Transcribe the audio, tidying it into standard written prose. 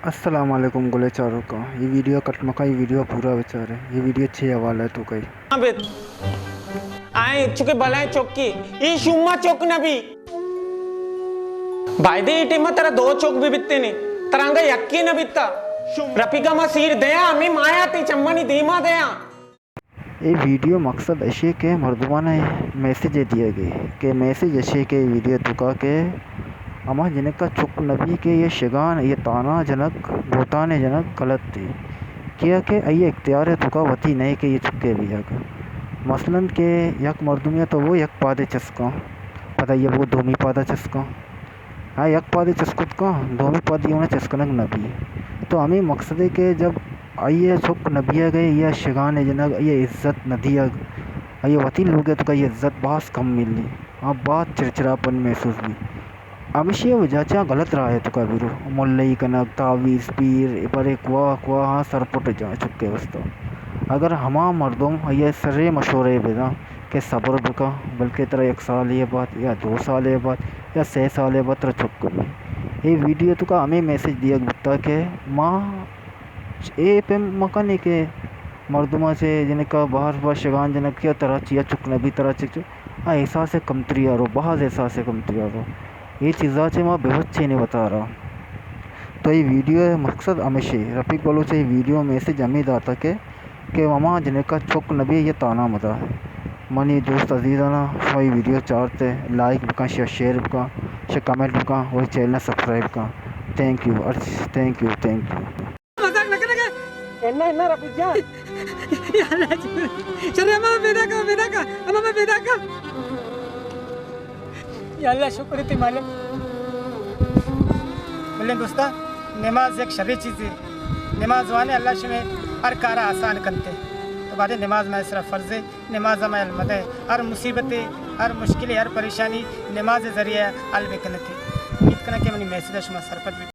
अस्सलाम वालेकुम गुले चारों का ये वीडियो कटमका ये वीडियो पूरा विचार है ये वीडियो अच्छे हवाला है तो कई Abid. Ay, chuke balai chokki. ये शुम्मा चौक नबी भाईदे इटे में तेरा दो चौक भी बित्ते ने तरंगा यक्की न बित्ता रफिका मसीर दया हमें माया ती चम्मनी दीमा दया ये वीडियो मकसद ऐसे के मर्दमाना मैसेज दिया गए कि मैसेज ऐसे के वीडियो तुका के अमा जनक चुक नबी के ये शगान ये ताना जनक बोताने जनक गलत थी किया के ये इख्तियार है तुका वती नहीं कि ये चुके भी है मसलन के यक मर्दमिया तो वो यक पादे चस्का पता ये वो धोमी पादा चस्का हाँ यक पादे चस्कुत का धोमी पादी होना चस्कनक नबी तो हमें मकसद है कि जब आइए चुक नबिया गए या शगान जनक ये इज़्ज़त न दिया ये वती लोग तो का ये इज़्ज़त बहुत कम मिली हाँ बहुत चिड़चिड़ापन महसूस भी हमेशा वजह चाह गलत रहा है तो का बिरो मुल्लई कनक तावीज़ पीर पर एक वाह हाँ सरपट जा चुके वस्ता अगर हमा मर्दों ये सरे मशवरे बेदा कि सब्र बका बल्कि तेरा 1 साल ये बात या 2 साल ये बात या 6 साल ये बात तेरा चुक में ये वीडियो तो का हमें मैसेज दिया बता के माँ ए पे मकाने के मर्दमा से जिनका बाहर शगान जनक किया तरह चिया चुक नबी तरह चिक हाँ एहसास कमतरी आ रो बहुत एहसास कमतरी आ रो ये चीज़ा से मैं बेहद नहीं बता रहा तो ये वीडियो मकसद हमेशा रफ़ीक बोलो से वीडियो मैसेज अमीद आता कि मामा जिनका चुक नबी ये ताना मता मनी दोस्त अजीज़ाना वही वीडियो चाहते लाइक बका शेयर बका कमेंट बका वही चैनल सब्सक्राइब का थैंक यू थैंक यू मजाक न करेगा एन्ना रफीक जा यार चले मां बेदा का अम्मा बेदा का या अल्लाह शुक्र है मालिक बोले दोस्ता नमाज एक शरी चीज़ है नमाज वाने अल्लाह शमे हर कारा आसान करते तो बाद नमाज में सिर्फ फ़र्ज़ है नमाज में अलमद है हर मुसीबतें हर मुश्किलें हर परेशानी नमाज ज़रिए हल बेकन थी उम्मीद करना कि मैंने मैसेज शमा सरपत